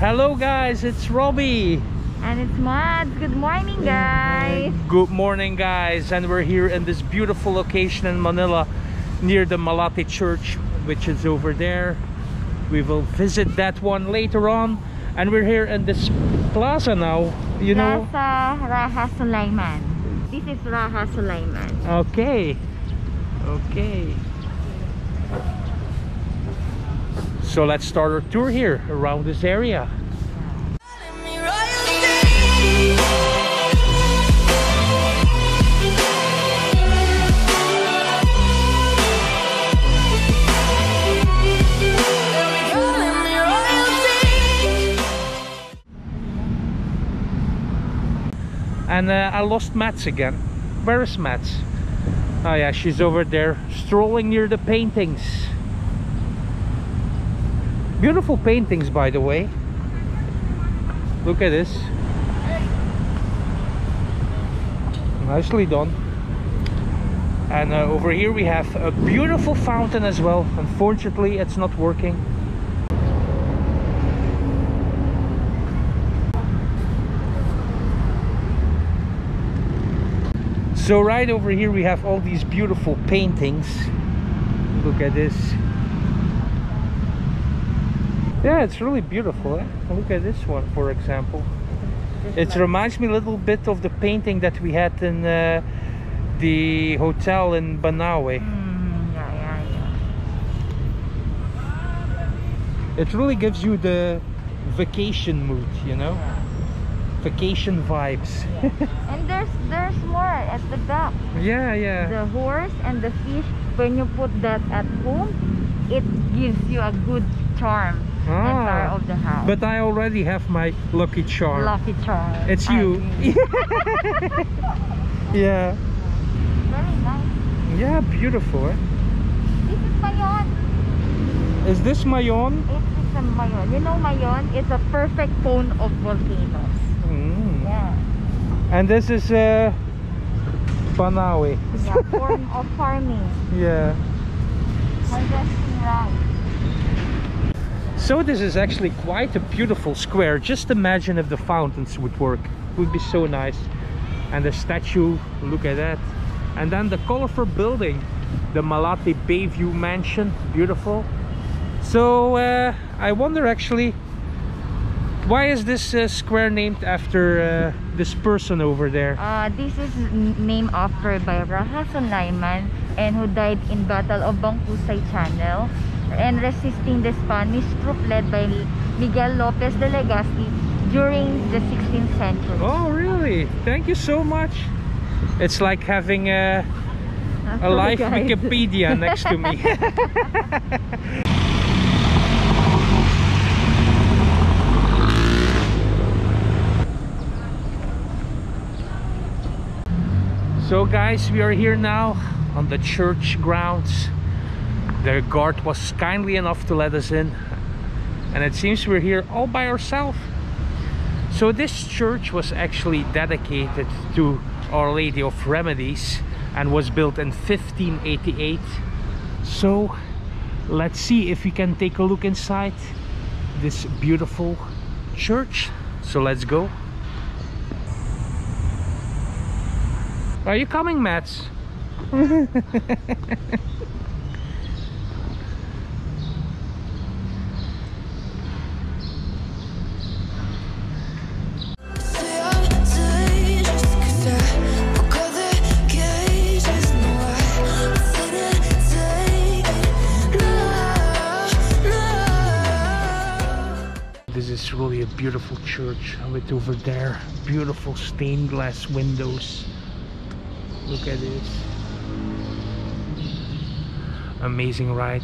Hello guys, it's Robbie. And it's Mads. Good morning, guys. Good morning guys, and we're here in this beautiful location in Manila near the Malate Church, which is over there. We will visit that one later on, and we're here in this plaza now, you know. Plaza Rajah Sulayman. This is Rajah Sulayman. Okay. So let's start our tour here around this area. And I lost Mats again. Where is Mats? Oh yeah, she's over there strolling near the paintings. Beautiful paintings, by the way. Look at this. Nicely done. And over here we have a beautiful fountain as well. Unfortunately, it's not working. So right over here we have all these beautiful paintings. Look at this. Yeah, it's really beautiful, eh? Look at this one, for example. It reminds me a little bit of the painting that we had in the hotel in Banawe. Yeah. It really gives you the vacation mood, you know? Yeah. Vacation vibes. Yeah. And there's more at the back. Yeah. The horse and the fish, when you put that at home, it gives you a good charm. Entire of the house. But I already have my lucky charm. Lucky charm. It's you. Yeah. Very nice. Yeah, beautiful, eh? This is Mayon. Is this Mayon? It is a Mayon. You know Mayon is a perfect cone of volcanoes. Yeah. And this is Banawe. Yeah, form of farming. Yeah. Harvesting rice. So this is actually quite a beautiful square. Just imagine if the fountains would work. It would be so nice. And the statue, look at that. And then the colorful building, the Malate Baywalk mansion, beautiful. So I wonder actually, why is this square named after this person over there? This is named after by Rajah Sulayman, and who died in Battle of Bangkusay Channel and resisting the Spanish troop led by Miguel Lopez de Legazpi during the 16th century. Oh really? Thank you so much. It's like having a live Wikipedia next to me. So guys, we are here now on the church grounds. The guard was kindly enough to let us in, and it seems we're here all by ourselves. So this church was actually dedicated to Our Lady of Remedies and was built in 1588. So let's see if we can take a look inside this beautiful church. So let's go. Are you coming, Mats? This is really a beautiful church with over there beautiful stained glass windows. Look at this. Amazing, right?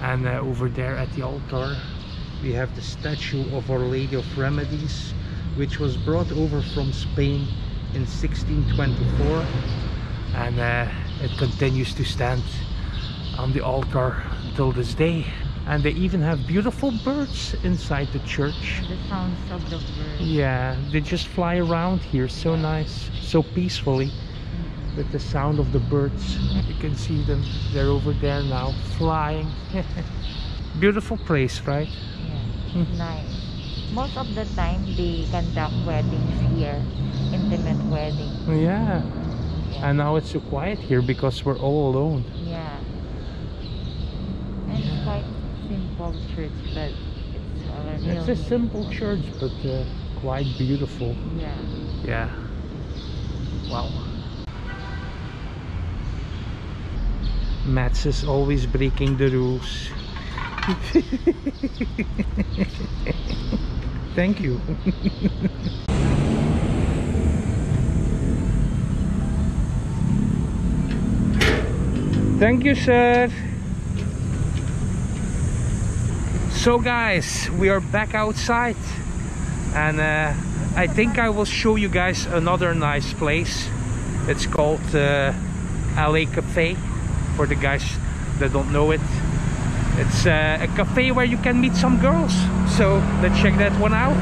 And over there at the altar we have the statue of Our Lady of Remedies, which was brought over from Spain in 1624, and it continues to stand on the altar till this day. And they even have beautiful birds inside the church. The sounds of the birds. Yeah, they just fly around here so nice, so peacefully, with the sound of the birds. You can see them, they're over there now flying. Beautiful place, right? Yeah, nice. most of the time they conduct weddings here, intimate weddings. Yeah. Yeah. And now it's so quiet here because we're all alone. Yeah. And it's quite simple church, but it's It's a simple church, but quite beautiful. Yeah. Yeah. Wow. Mats is always breaking the rules. Thank you. Thank you, sir. So guys, we are back outside, and I think I will show you guys another nice place. It's called LA Cafe, for the guys that don't know it. It's a cafe where you can meet some girls, so let's check that one out.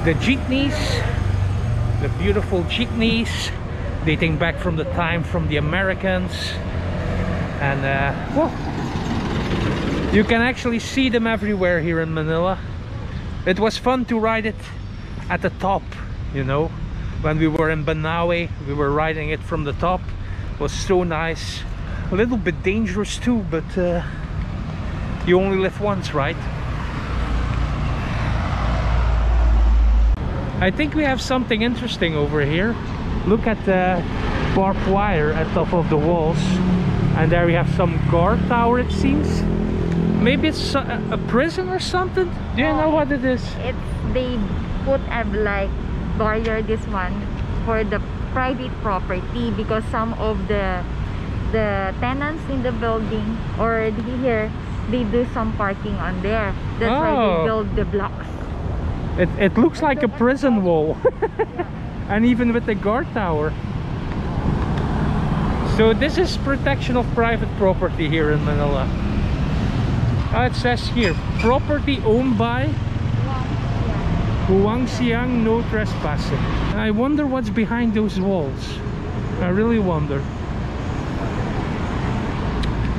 The jeepneys, the beautiful jeepneys dating back from the time from the Americans, and well, you can actually see them everywhere here in Manila. It was fun to ride it at the top, you know. When we were in Banawe, we were riding it from the top. It was so nice. A little bit dangerous too, but you only live once, right? I think we have something interesting over here. Look at the barbed wire at top of the walls, and there we have some guard tower, it seems. Maybe it's a prison or something. Do you know what it is? It's they put like barrier this one for the private property, because some of the tenants in the building or here, they do some parking on there. That's why they build the blocks. It looks like a prison wall. And even with the guard tower. So this is protection of private property here in Manila. It says here, property owned by Huang Xiang, no trespassing. I wonder what's behind those walls. I really wonder.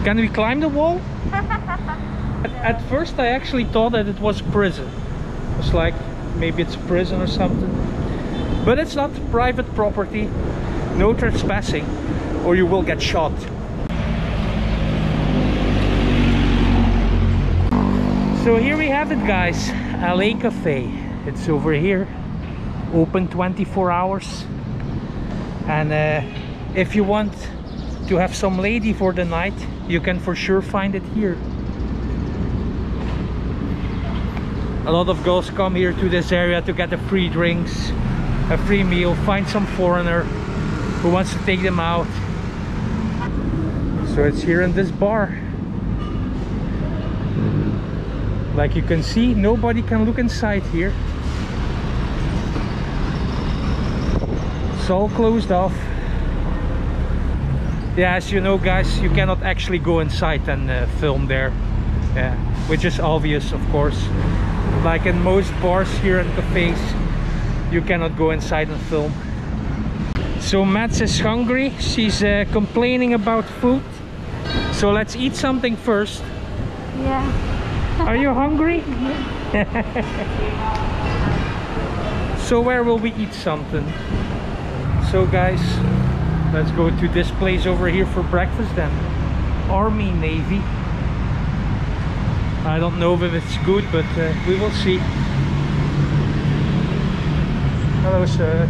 Can we climb the wall? At first I actually thought that it was prison. It's like maybe it's a prison or something, but it's not private property. No trespassing, or you will get shot. So here we have it, guys. LA Cafe. It's over here, open 24 hours, and if you want to have some lady for the night, you can for sure find it here. A lot of girls come here to this area to get the free drinks, a free meal, find some foreigner who wants to take them out. So it's here in this bar. Like you can see, nobody can look inside here. It's all closed off. Yeah, as you know, guys, you cannot actually go inside and film there. Yeah, which is obvious, of course. Like in most bars here and cafes, you cannot go inside and film. So Mats is hungry. She's complaining about food. So let's eat something first. Yeah. Are you hungry? So where will we eat something? So guys, let's go to this place over here for breakfast then. Army Navy. I don't know if it's good, but we will see. Hello, sir.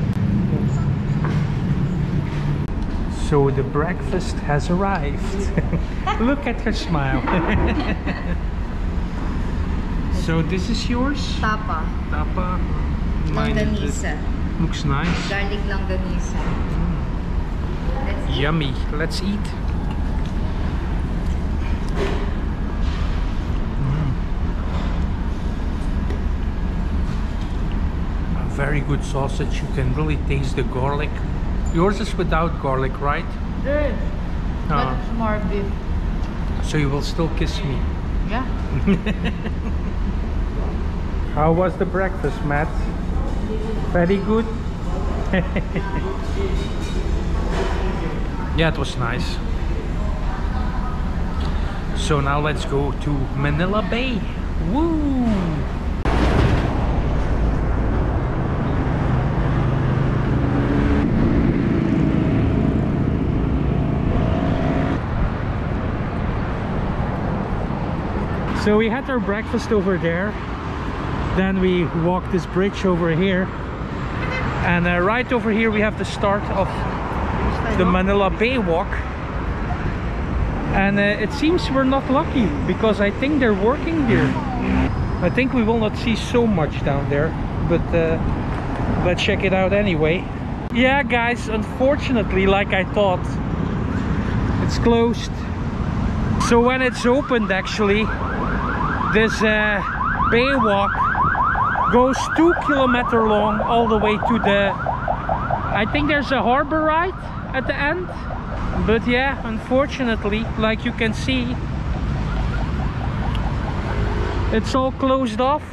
So the breakfast has arrived. Look at her smile. So this is yours? Tapa. Tapa. Mine Longganisa. Looks nice. Garlic longganisa. Let's eat. Yummy. Let's eat. A very good sausage. You can really taste the garlic. Yours is without garlic, right? Good. But it's more beef. So you will still kiss me. Yeah. How was the breakfast, Matt? Very good? Yeah, it was nice. So now let's go to Manila Bay. Woo! So we had our breakfast over there, then we walked this bridge over here, and right over here we have the start of the Manila Baywalk. And it seems we're not lucky, because I think they're working here. I think we will not see so much down there, but let's check it out anyway. Yeah guys, unfortunately, like I thought, it's closed. So when it's opened, actually, this Baywalk goes 2 kilometers long all the way to the, I think there's a harbor ride at the end. But yeah, unfortunately, like you can see, it's all closed off.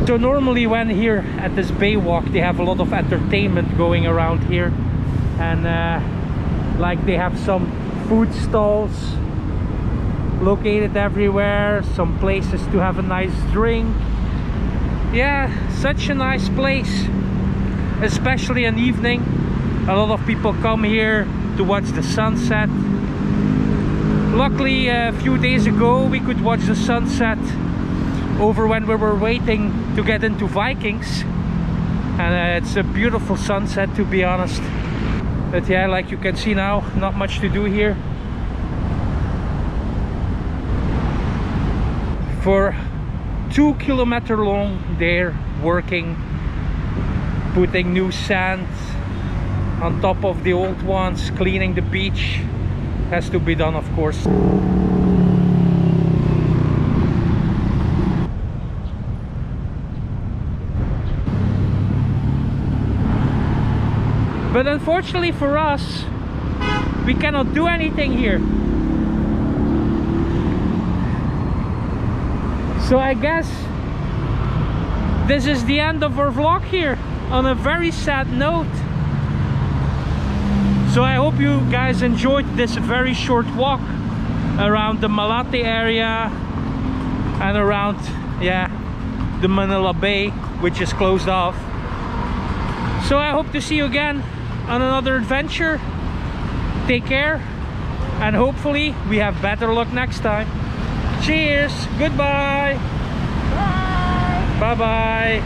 So normally when here at this Baywalk, they have a lot of entertainment going around here, and like they have some food stalls located everywhere, some places to have a nice drink. Yeah, such a nice place, especially in evening. A lot of people come here to watch the sunset. Luckily, a few days ago we could watch the sunset over when we were waiting to get into Vikings, and it's a beautiful sunset, to be honest. But yeah, like you can see now, not much to do here. For 2 kilometers long, they're working, putting new sand on top of the old ones, cleaning the beach. Has to be done, of course. But unfortunately for us, we cannot do anything here. So I guess this is the end of our vlog here, on a very sad note. So I hope you guys enjoyed this very short walk around the Malate area and around, yeah, the Manila Bay, which is closed off. So I hope to see you again on another adventure. Take care, and hopefully we have better luck next time. Cheers, goodbye, bye bye.